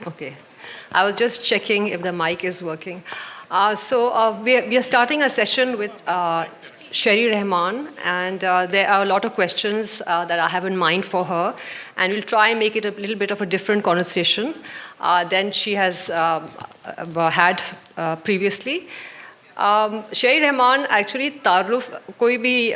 Okay. I was just checking if the mic is working. We are starting a session with Sherry Rahman, and there are a lot of questions that I have in mind for her, and we'll try and make it a little bit of a different conversation than she has had previously. Sherry Rahman actually तारुफ कोई भी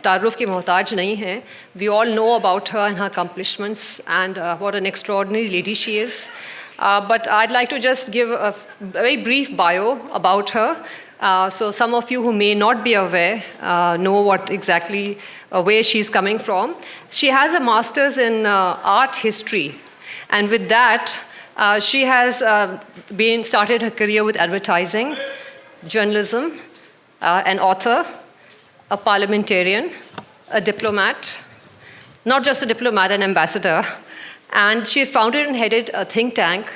तारुफ की मोहताज नहीं है. We all know about her and her accomplishments and what an extraordinary lady she is. But I'd like to just give a very brief bio about her. So some of you who may not be aware know what exactly where she's coming from. She has a master's in art history, and with that, she has started her career with advertising, journalism, an author, a parliamentarian, a diplomat, not just a diplomat, an ambassador. And she founded and headed a think tank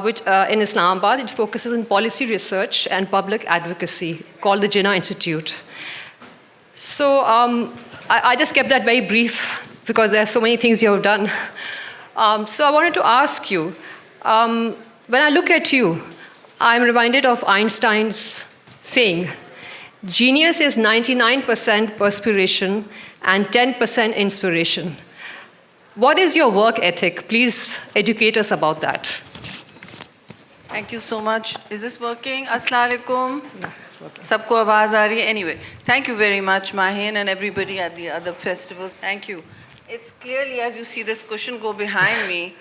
which, in Islamabad. It focuses on policy research and public advocacy called the Jinnah Institute. So I just kept that very brief because there are so many things you have done. So I wanted to ask you, when I look at you, I'm reminded of Einstein's saying, genius is 99% perspiration and 10% inspiration. What is your work ethic? Please educate us about that. Thank you so much. Is this working? Assalamu alaikum. No, it's working. Sabko awaaz aa rahi hai? Anyway, thank you very much, Mahin, and everybody at the other festival. Thank you. It's clearly, as you see this cushion go behind me,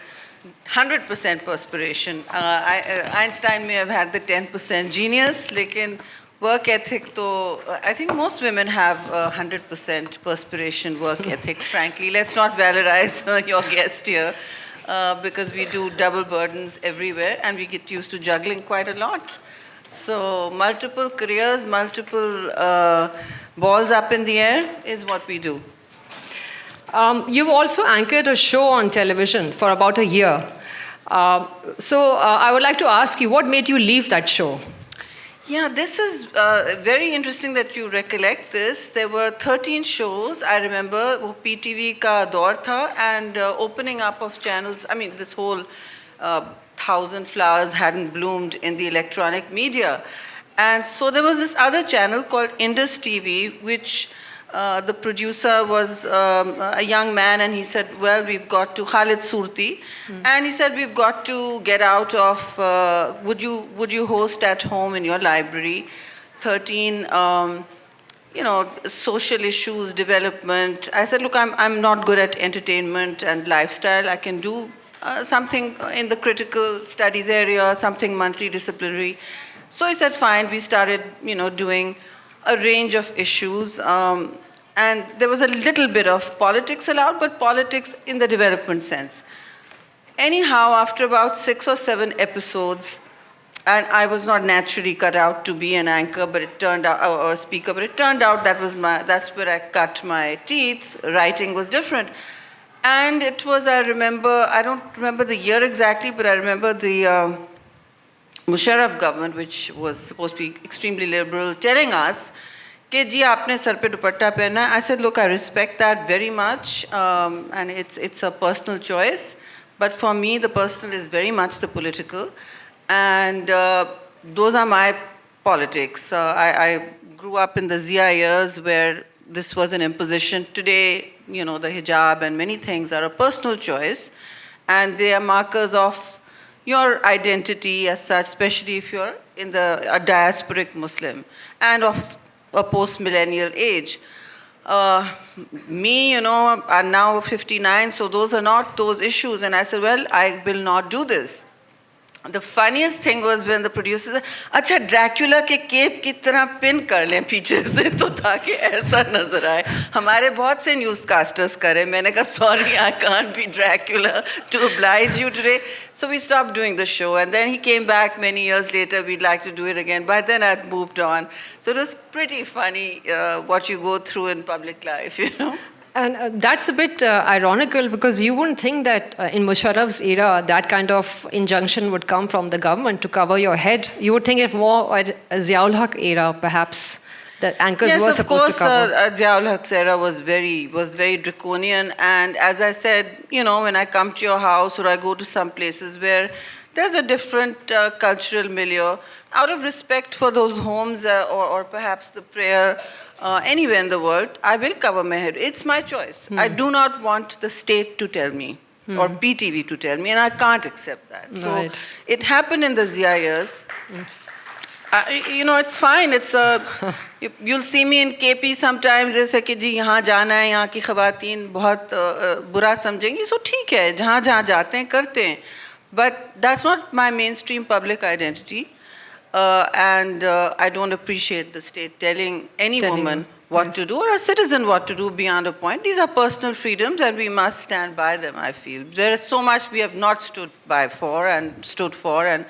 100% perspiration. Einstein may have had the 10% genius, lekin work ethic, to I think most women have 100% perspiration work ethic, frankly. Let's not valorize your guest here because we do double burdens everywhere and we get used to juggling quite a lot. So multiple careers, multiple balls up in the air is what we do. You've also anchored a show on television for about a year. I would like to ask you, what made you leave that show? Yeah, this is very interesting that you recollect this. There were 13 shows, I remember, wo PTV ka daur tha, and opening up of channels. I mean, this whole 1,000 flowers hadn't bloomed in the electronic media. And so there was this other channel called Indus TV, which the producer was a young man, and he said, well, we've got to, Khalid Surti, and he said, we've got to get out of, would you host at home in your library 13, social issues, development. I said, look, I'm not good at entertainment and lifestyle. I can do something in the critical studies area, something multidisciplinary. So he said, fine. We started, doing a range of issues. And there was a little bit of politics allowed, but politics in the development sense. Anyhow, after about 6 or 7 episodes, and I was not naturally cut out to be an anchor, but it turned out, or a speaker, but it turned out that's where I cut my teeth. Writing was different. And it was, I don't remember the year exactly, but I remember the Musharraf government, which was supposed to be extremely liberal, telling us, I said, look, I respect that very much, and it's a personal choice. But for me, the personal is very much the political. And those are my politics. I grew up in the Zia years where this was an imposition. Today, the hijab and many things are a personal choice. And they are markers of your identity as such, especially if you're in a diasporic Muslim. And of a post-millennial age. Me, are now 59, so those are not those issues. And I said, well, I will not do this. The funniest thing was when the producer said, अच्छा ड्रैक्युला के cap की तरह pin कर लें पीछे से तो ताकि ऐसा नजर आए. हमारे बहुत से न्यूज़ कास्टर्स करे. मैंने कहा sorry, I can't be Dracula to oblige you today. So we stopped doing the show, and then he came back many years later. We'd like to do it again, but then I'd moved on. So it was pretty funny what you go through in public life, And that's a bit ironical because you wouldn't think that in Musharraf's era that kind of injunction would come from the government to cover your head. You would think it more at Ziaul Haq era, perhaps, that anchors Yes, were of supposed course, to cover. Ziaul Haq era was very draconian. And as I said, when I come to your house or I go to some places where there's a different cultural milieu, out of respect for those homes or perhaps the prayer anywhere in the world, I will cover my head. It's my choice. I do not want the state to tell me or PTV to tell me, and I can't accept that. So Right. it happened in the Zia years. It's fine. You'll see me in KP sometimes. जैसे कि जी यहाँ जाना है, यहाँ की ख़वातीन बहुत बुरा समझेंगी. So ठीक है, जहाँ जाते हैं करते हैं. But that's not my mainstream public identity. And I don't appreciate the state telling any Telling woman you, what yes. to do or a citizen what to do beyond a point. These are personal freedoms and we must stand by them, I feel. There is so much we have not stood for, and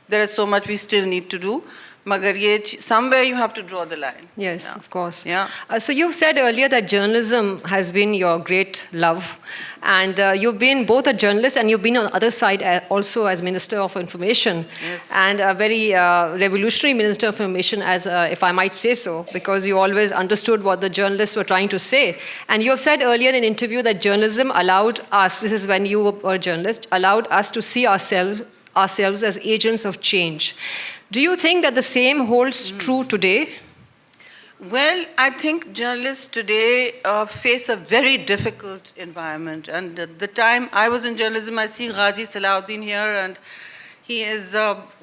there is so much we still need to do. Magar somewhere you have to draw the line. Yes, Yeah. of course. Yeah. So you've said earlier that journalism has been your great love, and you've been both a journalist and you've been on the other side also as Minister of Information, Yes. and a very revolutionary Minister of Information, as if I might say so, because you always understood what the journalists were trying to say. And you have said earlier in an interview that journalism allowed us, this is when you were a journalist, allowed us to see ourselves as agents of change. Do you think that the same holds true today? Well, I think journalists today face a very difficult environment. And at the time I was in journalism, I see Ghazi Salahuddin here, and he is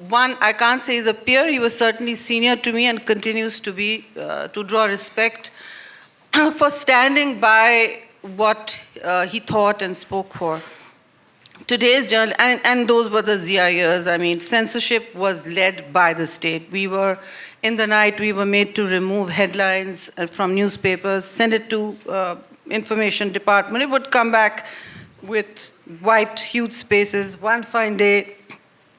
one, I can't say he's a peer, he was certainly senior to me and continues to be, to draw respect for standing by what he thought and spoke for. Today's journal, and those were the Zia years. I mean, censorship was led by the state. In the night, we were made to remove headlines from newspapers, send it to information department. It would come back with white, huge spaces. One fine day,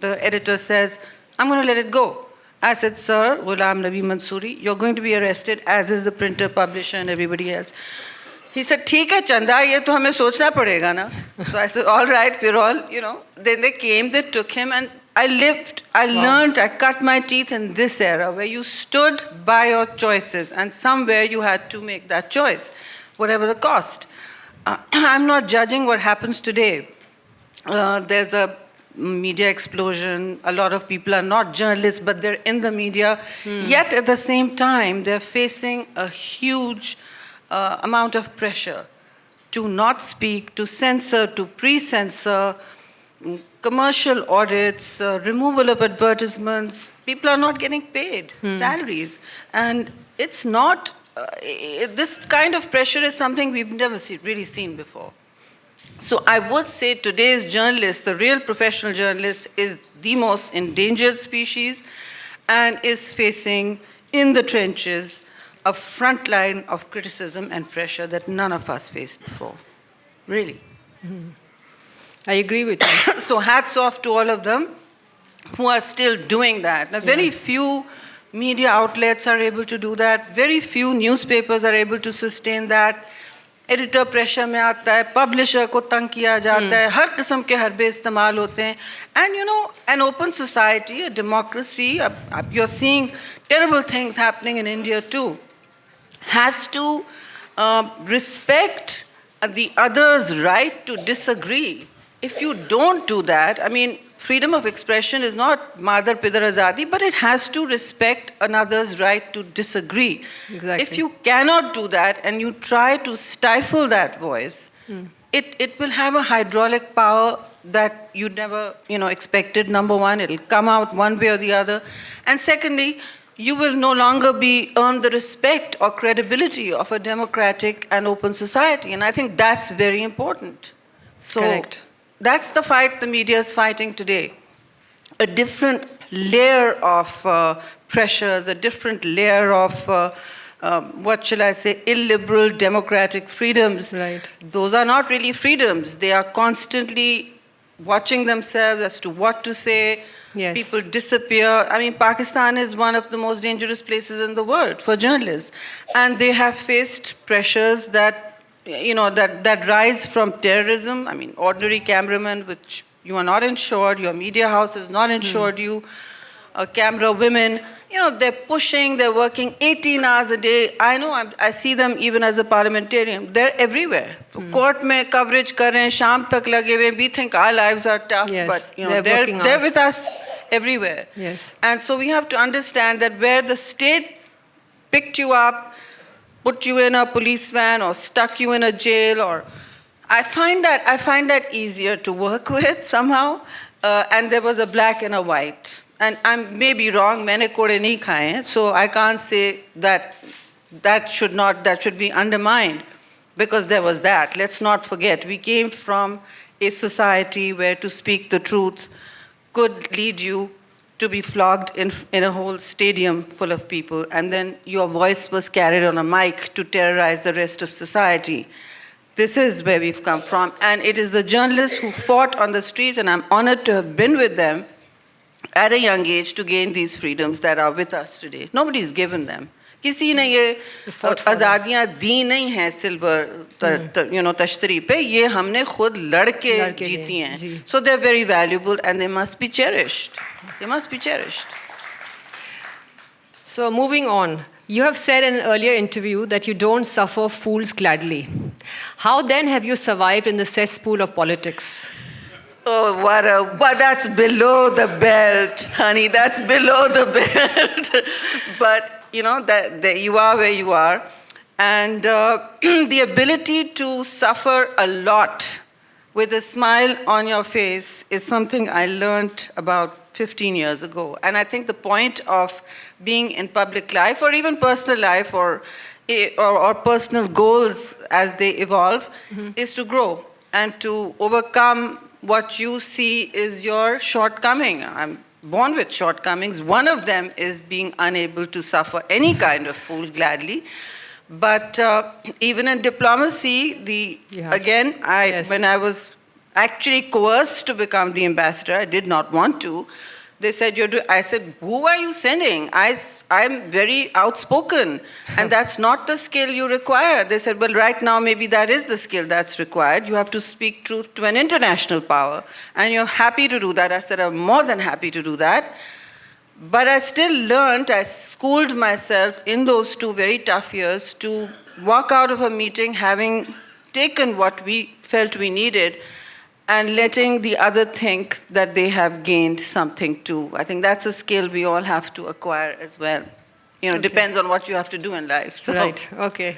the editor says, I'm going to let it go. I said, sir, Ghulam Nabi Mansoori, you're going to be arrested, as is the printer, publisher, and everybody else. He said, ठीक है चंदा, ये तो हमें सोचना पड़ेगा ना. So I said, all right, we're all, Then they came, they took him, and I learned, I cut my teeth in this era where you stood by your choices, and somewhere you had to make that choice, whatever the cost. I'm not judging what happens today. There's a media explosion. A lot of people are not journalists, but they're in the media. Yet at the same time, they're facing a huge amount of pressure to not speak, to censor, to pre-censor, commercial audits, removal of advertisements. People are not getting paid salaries. And it's not, this kind of pressure is something we've never really seen before. So I would say today's journalist, the real professional journalist, is the most endangered species and is facing, in the trenches, a front line of criticism and pressure that none of us faced before. Really. I agree with you. So hats off to all of them who are still doing that. Now, very few media outlets are able to do that. Very few newspapers are able to sustain that. Editor pressure में आता है, publisher को तंग किया जाता है, हर किस्म के हरबे इस्तेमाल होते हैं. And an open society, a democracy, you're seeing terrible things happening in India too, has to respect the other's right to disagree. If you don't do that, I mean, freedom of expression is not Madar Pidar Azadi, but it has to respect another's right to disagree. Exactly. If you cannot do that and you try to stifle that voice, it will have a hydraulic power that you never expected. Number one, it'll come out one way or the other. And secondly, you will no longer earn the respect or credibility of a democratic and open society. And I think that's very important. So Correct. That's the fight the media is fighting today. A different layer of pressures, a different layer of, what shall I say, illiberal democratic freedoms. Right. Those are not really freedoms. They are constantly watching themselves as to what to say. Yes. People disappear. I mean, Pakistan is one of the most dangerous places in the world for journalists. And they have faced pressures that that rise from terrorism. I mean, ordinary cameramen, which you are not insured, your media house has not insured you, camera women, they're pushing, they're working 18 hours a day. I know, I see them even as a parliamentarian. They're everywhere. Court mein coverage kar rahe hain, shaam tak lage hue. We think our lives are tough, Yes, but they're they're with us everywhere. Yes. And so we have to understand that where the state picked you up, put you in a police van or stuck you in a jail, or I find that easier to work with somehow. And there was a black and a white. And I may be wrong, maine kode nahi khaye hain, so I can't say that should be undermined, because there was that. Let's not forget, we came from a society where to speak the truth could lead you to be flogged in a whole stadium full of people, and then your voice was carried on a mic to terrorize the rest of society. This is where we've come from, and it is the journalists who fought on the streets, and I'm honored to have been with them at a young age to gain these freedoms that are with us today. Nobody's given them. किसी ने ये आज़ादियाँ दी नहीं हैं silver तश्तरी पे, ये हमने खुद लड़ के जीती हैं. So they're very valuable and they must be cherished. They must be cherished. So moving on, you have said in an earlier interview that you don't suffer fools gladly. How then have you survived in the cesspool of politics? Oh, that's below the belt, honey. That's below the belt. But that you are where you are, and the ability to suffer a lot with a smile on your face is something I learned about 15 years ago. And I think the point of being in public life, or even personal life, or personal goals as they evolve, is to grow and to overcome what you see is your shortcoming. I'm born with shortcomings. One of them is being unable to suffer any kind of fool gladly. But even in diplomacy, when I was actually coerced to become the ambassador, I did not want to. They said, I said, who are you sending? I'm very outspoken, and that's not the skill you require. They said, well, right now, maybe that is the skill that's required. You have to speak truth to an international power, and you're happy to do that. I said, I'm more than happy to do that. But I still learned, I schooled myself in those 2 very tough years to walk out of a meeting having taken what we felt we needed, and letting the other think that they have gained something too. I think that's a skill we all have to acquire as well. Depends on what you have to do in life. So. Right, okay.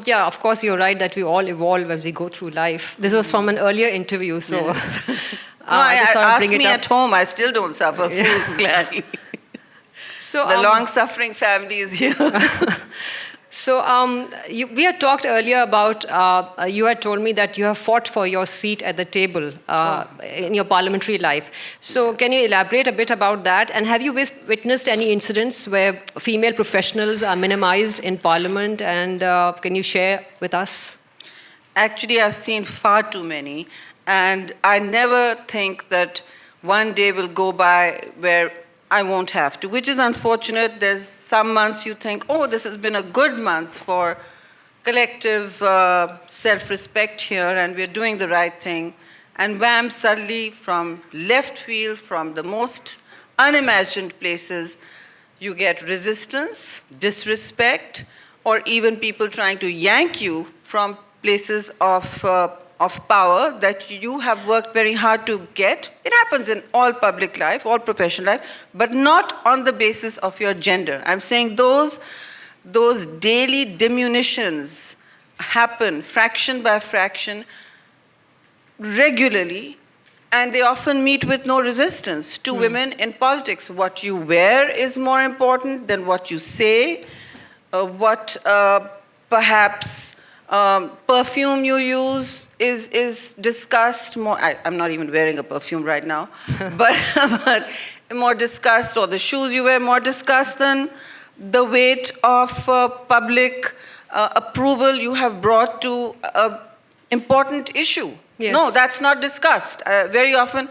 Yeah, of course you're right that we all evolve as we go through life. This was from an earlier interview, so... Yes. Ask me at home, I still don't suffer fools gladly. So, the long-suffering family is here. So we had talked earlier about, you had told me that you have fought for your seat at the table in your parliamentary life. So can you elaborate a bit about that? And have you witnessed any incidents where female professionals are minimized in parliament? And can you share with us? Actually, I've seen far too many. And I never think that one day will go by where I won't have to, which is unfortunate. There's some months you think, oh, this has been a good month for collective self-respect here, and we're doing the right thing. And wham, suddenly from left field, from the most unimagined places, you get resistance, disrespect, or even people trying to yank you from places of power that you have worked very hard to get. It happens in all public life, all professional life, but not on the basis of your gender. I'm saying those daily diminutions happen fraction by fraction regularly, and they often meet with no resistance to women in politics. What you wear is more important than what you say, perhaps perfume you use is discussed more. I'm not even wearing a perfume right now, but more discussed, or the shoes you wear more discussed than the weight of public approval you have brought to an important issue. Yes. No, that's not discussed. Very often,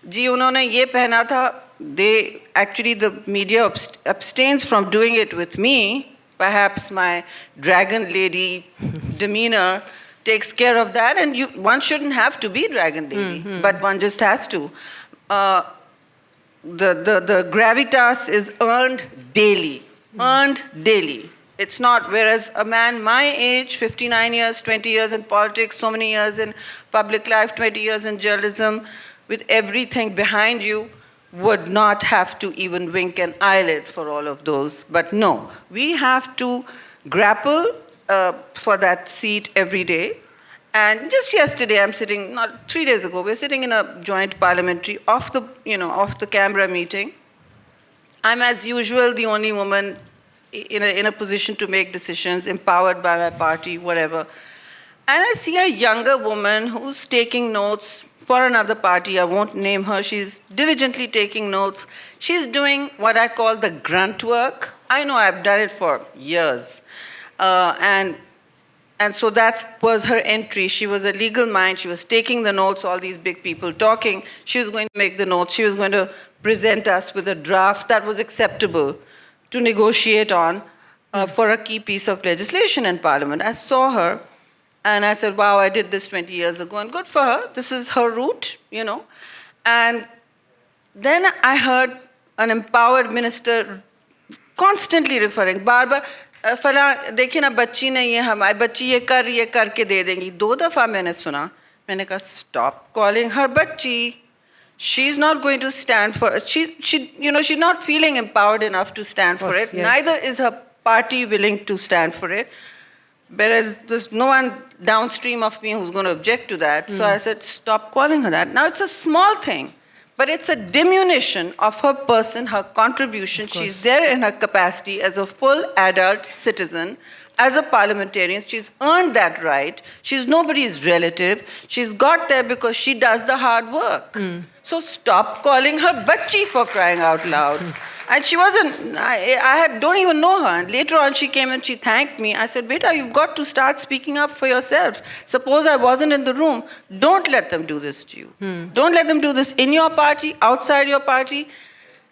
ji unhone ye pehna tha, the media abstains from doing it with me. Perhaps my dragon lady demeanor takes care of that, and one shouldn't have to be dragon lady, but one just has to. the gravitas is earned daily. Earned daily. It's not, whereas a man my age, 59 years, 20 years in politics, so many years in public life, 20 years in journalism, with everything behind you, would not have to even wink an eyelid for all of those. But no, we have to grapple for that seat every day. And just yesterday, I'm sitting, not 3 days ago, we're sitting in a joint parliamentary off the camera meeting. I'm, as usual, the only woman in a position to make decisions, empowered by my party, whatever. And I see a younger woman who's taking notes for another party. I won't name her. She's diligently taking notes. She's doing what I call the grunt work. I know I've done it for years. And so that was her entry. She was a legal mind. She was taking the notes, all these big people talking. She was going to make the notes. She was going to present us with a draft that was acceptable to negotiate on for a key piece of legislation in Parliament. I saw her and I said, wow, I did this 20 years ago, and good for her. This is her route, And then I heard an empowered minister constantly referring, बार-बार फला देखिए ना बच्ची नहीं है हमारी बच्ची ये करके दे देंगी 2 दफ़ा मैंने सुना मैंने कहा stop calling her बच्ची. She's not going to stand for it. She's not feeling empowered enough to stand for it. Yes. Neither is her party willing to stand for it. Whereas there's no one downstream of me who's going to object to that. So I said, stop calling her that. Now it's a small thing, but it's a diminution of her person, her contribution. She's there in her capacity as a full adult citizen, as a parliamentarian. She's earned that right. She's nobody's relative. She's got there because she does the hard work. So stop calling her bachchi, for crying out loud. And she wasn't, don't even know her. And later on she came and she thanked me. I said, Beta, you've got to start speaking up for yourself. Suppose I wasn't in the room. Don't let them do this to you. Don't let them do this in your party, outside your party.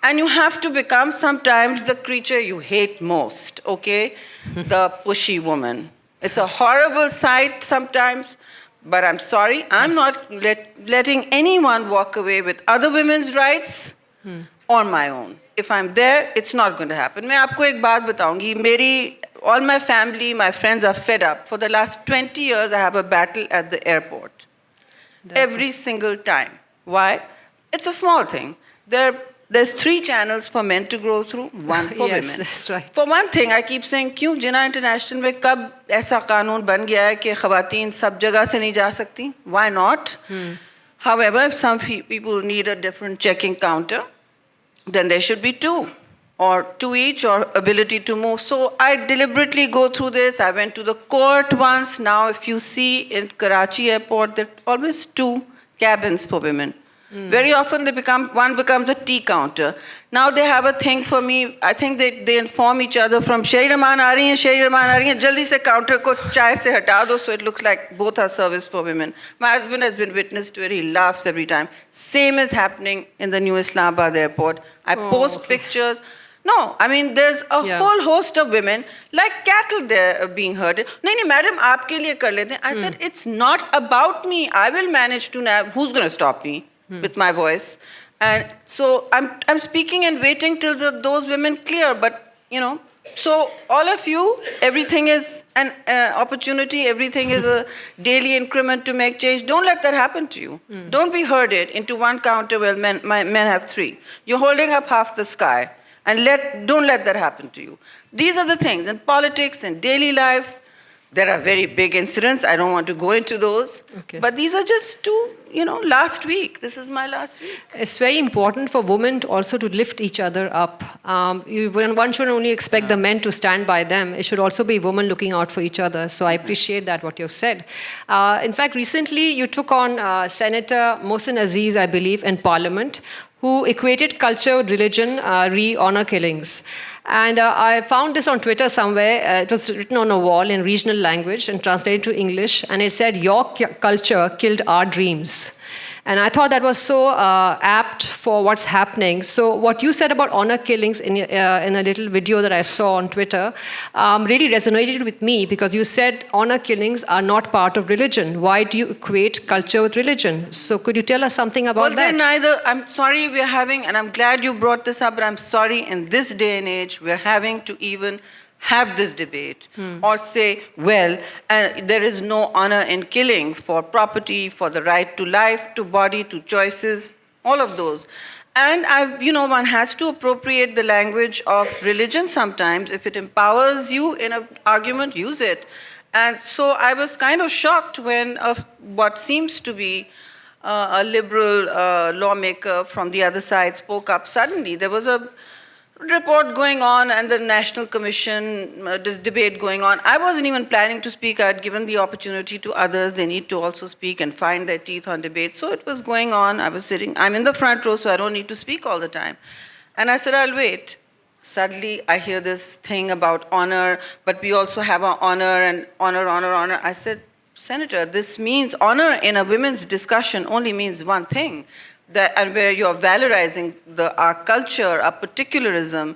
And you have to become sometimes the creature you hate most, okay? The pushy woman. It's a horrible sight sometimes, but I'm sorry, I'm not letting anyone walk away with other women's rights or my own. If I'm there, it's not going to happen. मैं आपको एक बात बताऊंगी. All my family, my friends are fed up. For the last 20 years, I have a battle at the airport. Every single time. Why? It's a small thing. There's 3 channels for men to go through, 1 for women. Yes, that's right. For one thing, I keep saying, क्यों जिना international में कब ऐसा कानून बन गया है कि ख़वातीन सब जगह से नहीं जा सकती? Why not? However, if some people need a different checking counter, then there should be 2, or 2 each, or ability to move. So I deliberately go through this. I went to the court once. Now, if you see in Karachi airport, there are always 2 cabins for women. Very often one becomes a tea counter. Now they have a thing for me. I think they inform each other from Sheri Rahman aa rahi hai, jaldi se counter ko chai se hata do, so it looks like both are service for women. My husband has been witness to it. He laughs every time. Same is happening in the new Islamabad airport. I post pictures. No, I mean, there's a whole host of women, like cattle there being herded. No, madam, aapke liye kar lete. I said, it's not about me. I will manage to, who's going to stop me with my voice? And so I'm speaking and waiting till those women clear. But, so all of you, everything is an opportunity. Everything is a daily increment to make change. Don't let that happen to you. Don't be herded into one counter where men have 3. You're holding up half the sky. And don't let that happen to you. These are the things. In politics, in daily life, there are very big incidents. I don't want to go into those. Okay. But these are just 2, last week. This is my last week. It's very important for women also to lift each other up. One shouldn't only expect the men to stand by them. It should also be women looking out for each other. So I appreciate that, what you've said. In fact, recently you took on Senator Mohsin Aziz, I believe, in Parliament, who equated culture with religion, re-honor killings. And I found this on Twitter somewhere. It was written on a wall in regional language and translated to English. And it said, your culture killed our dreams. And I thought that was so apt for what's happening. So what you said about honor killings in a little video that I saw on Twitter really resonated with me, because you said honor killings are not part of religion. Why do you equate culture with religion? So could you tell us something about Well, that? they're neither. I'm sorry we're having, and I'm glad you brought this up, but I'm sorry in this day and age we're having to even have this debate or say, well, there is no honor in killing for property, for the right to life, to body, to choices, all of those. And one has to appropriate the language of religion sometimes. If it empowers you in an argument, use it. And so I was kind of shocked when what seems to be a liberal lawmaker from the other side spoke up suddenly. There was a report going on and the National Commission, this debate going on. I wasn't even planning to speak. I had given the opportunity to others. They need to also speak and find their teeth on debate. So it was going on. I was sitting. I'm in the front row, so I don't need to speak all the time. And I said, I'll wait. Suddenly, I hear this thing about honor, but we also have our honor and honor. I said, Senator, this means honor in a women's discussion only means one thing. And where you're valorizing our culture, our particularism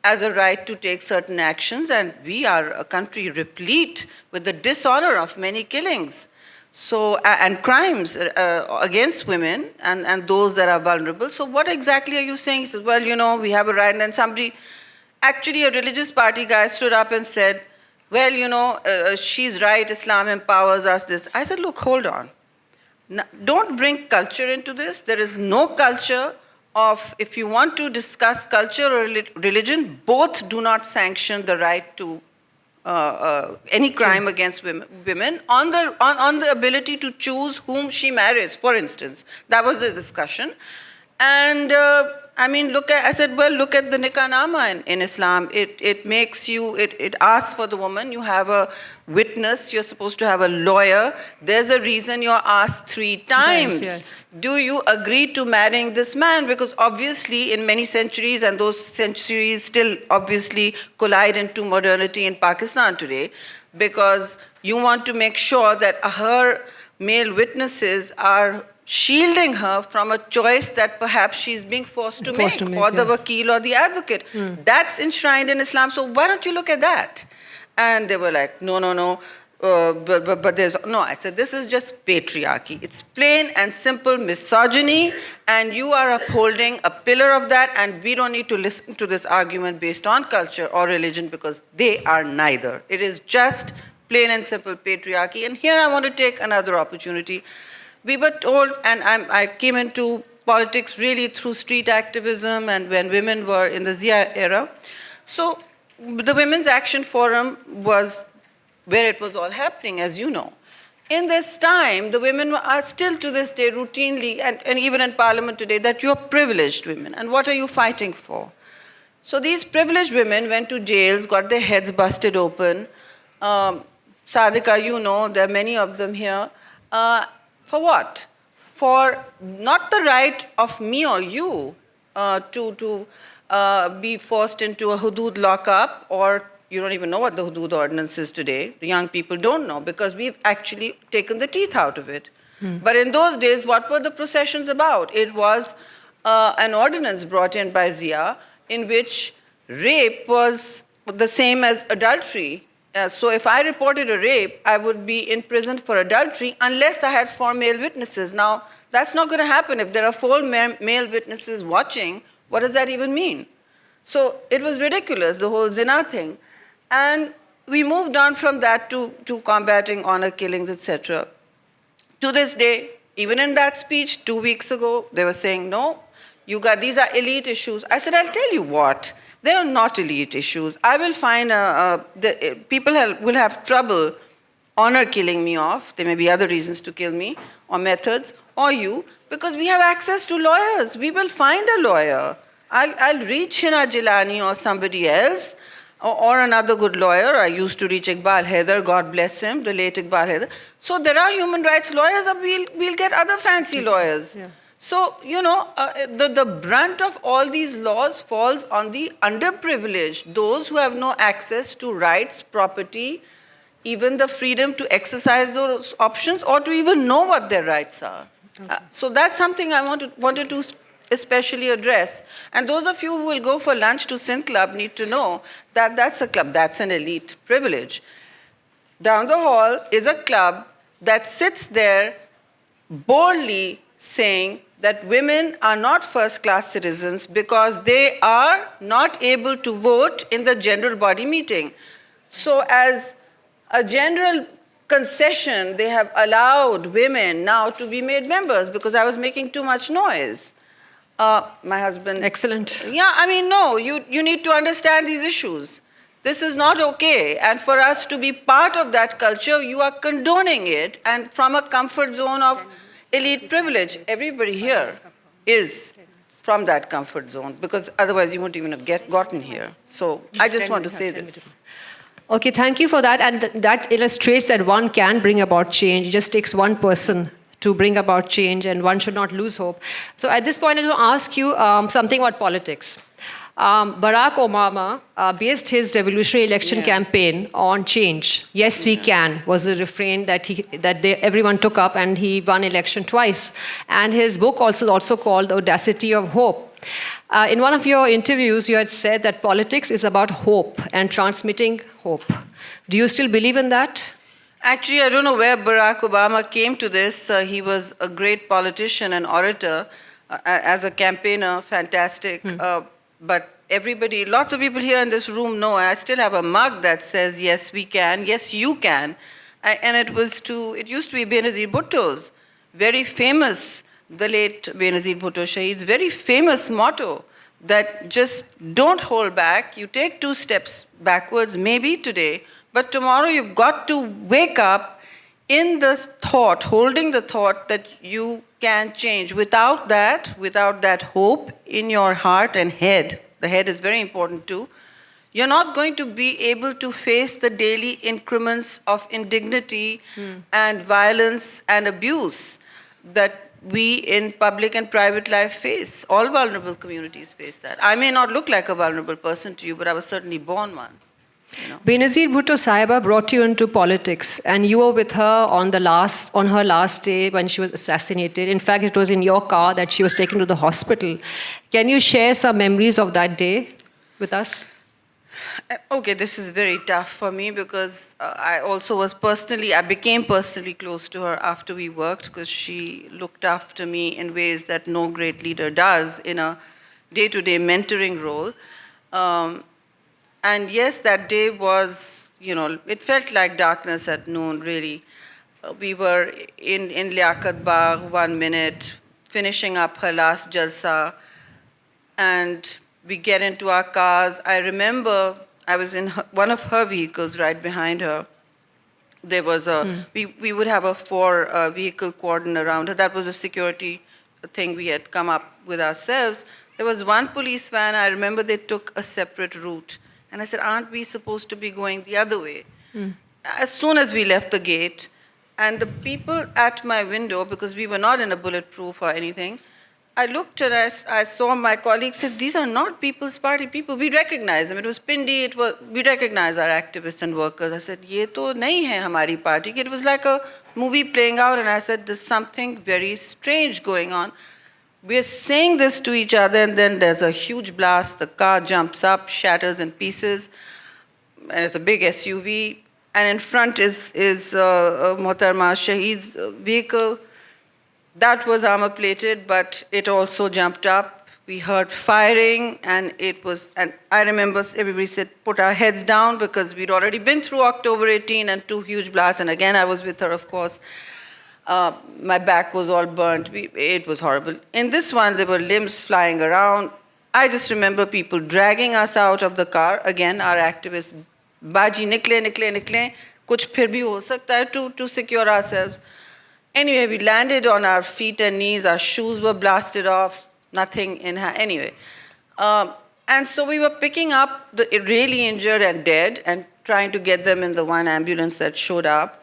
as a right to take certain actions, and we are a country replete with the dishonor of many killings, and crimes against women and those that are vulnerable. So what exactly are you saying? He says, well, we have a right. And then somebody, actually a religious party guy, stood up and said, well, she's right, Islam empowers us, this. I said, look, hold on. Now, don't bring culture into this. There is no culture of, if you want to discuss culture or religion, both do not sanction the right to any crime against women on the ability to choose whom she marries, for instance. That was the discussion. And I said, well, look at the Nikah in Islam. It makes you, it asks for the woman, you have a witness, you're supposed to have a lawyer. There's a reason you're asked 3 times. Yes. Do you agree to marrying this man? Because obviously in many centuries, and those centuries still obviously collide into modernity in Pakistan today, because you want to make sure that her male witnesses are shielding her from a choice that perhaps she's being forced to make, or the wakil or the advocate. That's enshrined in Islam, so why don't you look at that? And they were like, no, but there's, no, I said, this is just patriarchy. It's plain and simple misogyny, and you are upholding a pillar of that, and we don't need to listen to this argument based on culture or religion, because they are neither. It is just plain and simple patriarchy. And here I want to take another opportunity. We were told, and I came into politics really through street activism and when women were in the Zia era. So the Women's Action Forum was where it was all happening, as you know. In this time, the women are still to this day routinely, and even in Parliament today, that you're privileged women. And what are you fighting for? So these privileged women went to jails, got their heads busted open. Sadika, you know, there are many of them here. For what? For not the right of me or you to be forced into a hudud lockup, or you don't even know what the hudud ordinance is today. The young people don't know, because we've actually taken the teeth out of it. But in those days, what were the processions about? It was an ordinance brought in by Zia in which rape was the same as adultery. So if I reported a rape, I would be in prison for adultery unless I had 4 male witnesses. Now, that's not going to happen. If there are 4 male witnesses watching, what does that even mean? So it was ridiculous, the whole zina thing. And we moved on from that to combating honor killings, etc. To this day, even in that speech 2 weeks ago, they were saying, no, these are elite issues. I said, I'll tell you what. They are not elite issues. I will find people will have trouble honor killing me off. There may be other reasons to kill me, or methods, or you, because we have access to lawyers. We will find a lawyer. I'll reach Hina Jilani or somebody else, or another good lawyer. I used to reach Iqbal Haider, God bless him, the late Iqbal Haider. So there are human rights lawyers, or we'll get other fancy lawyers. Yeah. So, the brunt of all these laws falls on the underprivileged, those who have no access to rights, property, even the freedom to exercise those options, or to even know what their rights are. So that's something I wanted to especially address. And those of you who will go for lunch to Sindh Club need to know that that's a club, that's an elite privilege. Down the hall is a club that sits there boldly saying that women are not first-class citizens because they are not able to vote in the general body meeting. So as a general concession, they have allowed women now to be made members because I was making too much noise. My husband... Excellent. Yeah, I mean, no, you need to understand these issues. This is not okay. And for us to be part of that culture, you are condoning it. And from a comfort zone of elite privilege, everybody here is from that comfort zone because otherwise you wouldn't even have gotten here. So I just want to say this. Okay, thank you for that. And that illustrates that one can bring about change. It just takes one person to bring about change, and one should not lose hope. So at this point, I want to ask you something about politics. Barack Obama based his revolutionary election campaign on change. Yes, we can was the refrain that everyone took up, and he won election twice. And his book also called The Audacity of Hope. In one of your interviews, you had said that politics is about hope and transmitting hope. Do you still believe in that? Actually, I don't know where Barack Obama came to this. He was a great politician and orator. As a campaigner, fantastic. But everybody, lots of people here in this room know, I still have a mug that says, yes, we can, yes, you can. And it used to be Benazir Bhutto's very famous, the late Benazir Bhutto Shahid's very famous motto that just don't hold back. You take 2 steps backwards, maybe today, but tomorrow you've got to wake up in the thought, holding the thought that you can change. Without that hope in your heart and head, the head is very important too, you're not going to be able to face the daily increments of indignity and violence and abuse that we in public and private life face. All vulnerable communities face that. I may not look like a vulnerable person to you, but I was certainly born one. You know? Benazir Bhutto Sahiba brought you into politics, and you were with her on her last day when she was assassinated. In fact, it was in your car that she was taken to the hospital. Can you share some memories of that day with us? Okay, this is very tough for me because I became personally close to her after we worked because she looked after me in ways that no great leader does in a day-to-day mentoring role. And yes, that day was, it felt like darkness at noon, really. We were in Liaquat Bagh 1 minute, finishing up her last jalsa, and we get into our cars. I remember I was in one of her vehicles right behind her. There was we would have a 4 vehicle cordon around her. That was a security thing we had come up with ourselves. There was one police van. I remember they took a separate route. And I said, aren't we supposed to be going the other way? As soon as we left the gate, and the people at my window, because we were not in a bulletproof or anything, I looked and I saw my colleagues said, these are not People's Party people. We recognize them. It was Pindi. We recognize our activists and workers. I said, ye to nahi hai hamari party. It was like a movie playing out, and I said, there's something very strange going on. We're saying this to each other, and then there's a huge blast. The car jumps up, shatters in pieces, and it's a big SUV. And in front is Mohtarma Shahid's vehicle. That was armor-plated, but it also jumped up. We heard firing, and I remember everybody said, put our heads down, because we'd already been through October 18 and 2 huge blasts, and again I was with her, of course. My back was all burnt. It was horrible. In this one, there were limbs flying around. I just remember people dragging us out of the car. Again, our activists, Baji, nikle, kuch phir bhi ho sakta hai, to secure ourselves. Anyway, we landed on our feet and knees. Our shoes were blasted off. Nothing in hand. Anyway. And so we were picking up the really injured and dead and trying to get them in the one ambulance that showed up.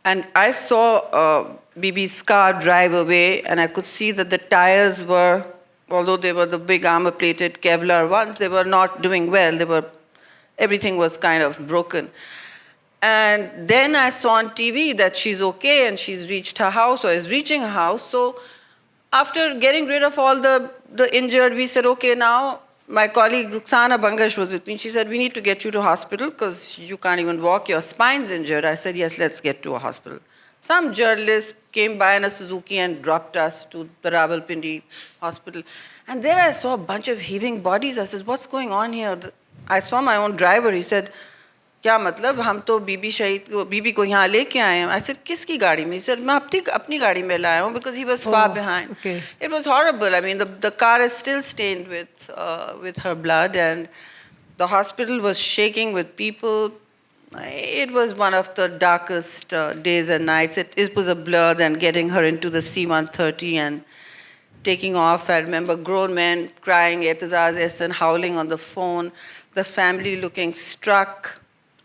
And I saw Bibi's car drive away, and I could see that the tires were, although they were the big armor-plated Kevlar ones, they were not doing well. Everything was kind of broken. And then I saw on TV that she's okay and she's reached her house or is reaching her house. So after getting rid of all the injured, we said, okay, now my colleague Ruxana Bangash was with me. She said, we need to get you to hospital because you can't even walk. Your spine's injured. I said, yes, let's get to a hospital. Some journalist came by in a Suzuki and dropped us to the Rawalpindi hospital. And there I saw a bunch of heaving bodies. I said, what's going on here? I saw my own driver. He said, क्या मतलब हम तो बीबी को यहाँ लेके आए हैं. I said, किसकी गाड़ी में? He said, मैं अपनी गाड़ी में लाया हूँ, because he was far behind. Okay. It was horrible. I mean, the car is still stained with her blood, and the hospital was shaking with people. It was one of the darkest days and nights. It was a blur. Then getting her into the C-130 and taking off. I remember grown men crying, Etizaz Ehsan howling on the phone, the family looking struck.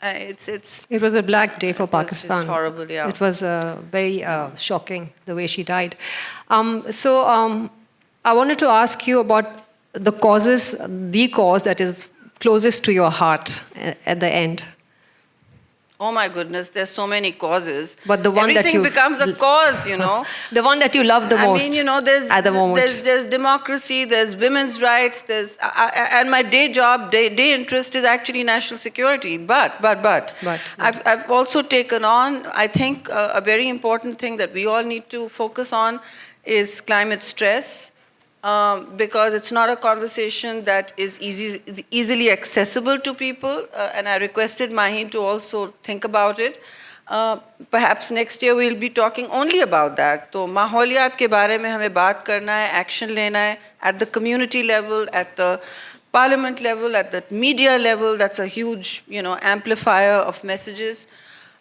It was a black day for Pakistan. It was horrible, yeah. It was very shocking the way she died. I wanted to ask you about the cause that is closest to your heart at the end. Oh my goodness, there's so many causes. But the one Everything becomes a cause, you know. The one that you love the most. I mean, you know, at the moment. There's democracy, there's women's rights, and my day job, day interest is actually national security. But. I've also taken on, I think, a very important thing that we all need to focus on is climate stress. Because it's not a conversation that is easily accessible to people, and I requested Mahin to also think about it. Perhaps next year we'll be talking only about that. So, माहौलियात के बारे में हमें बात करना है, action लेना है at the community level, at the parliament level, at the media level. That's a huge, amplifier of messages.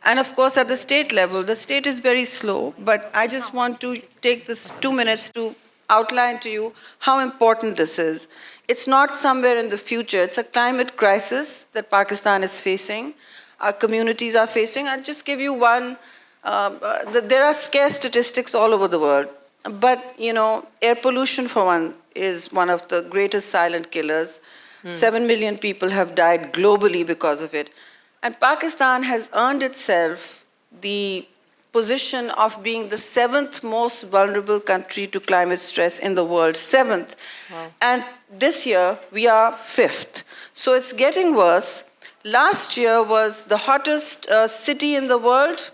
And of course, at the state level, the state is very slow. But I just want to take this 2 minutes to outline to you how important this is. It's not somewhere in the future. It's a climate crisis that Pakistan is facing, our communities are facing. I'll just give you one. There are scarce statistics all over the world. But, air pollution, for one, is one of the greatest silent killers. 7 million people have died globally because of it. And Pakistan has earned itself the position of being the 7th most vulnerable country to climate stress in the world. 7th. Wow. And this year, we are 5th. So it's getting worse. Last year was the hottest city in the world.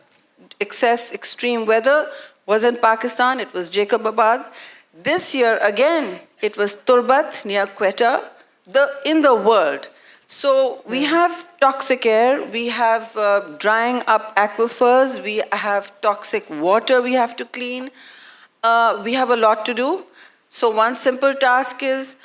Extreme weather was in Pakistan. It was Jacobabad. This year, again, it was Turbat near Quetta, in the world. So we have toxic air, we have drying up aquifers, we have toxic water we have to clean. We have a lot to do. So one simple task is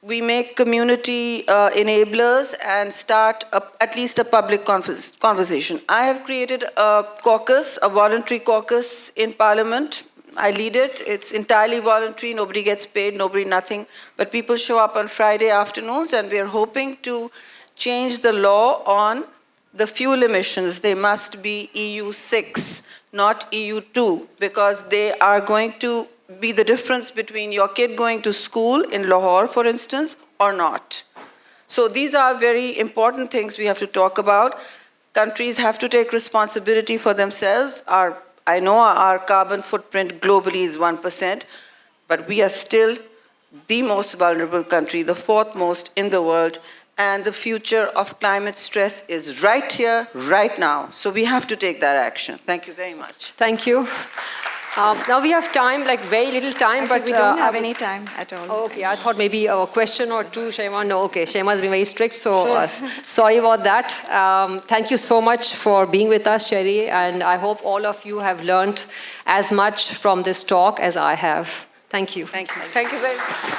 we make community enablers and start at least a public conversation. I have created a caucus, a voluntary caucus in Parliament. I lead it. It's entirely voluntary. Nobody gets paid, nothing. But people show up on Friday afternoons, and we are hoping to change the law on the fuel emissions. They must be EU6, not EU2, because they are going to be the difference between your kid going to school in Lahore, for instance, or not. So these are very important things we have to talk about. Countries have to take responsibility for themselves. I know our carbon footprint globally is 1%, but we are still the most vulnerable country, the 4th most in the world, and the future of climate stress is right here, right now. So we have to take that action. Thank you very much. Thank you. Now we have time, like very little time, Actually, but we don't have any time at all. Oh, okay, I thought maybe a question or two, Shaima. No, okay, Shaima's been very strict, so sorry about that. Thank you so much for being with us, Sherry, and I hope all of you have learned as much from this talk as I have. Thank you. Thank you. Thank you very much.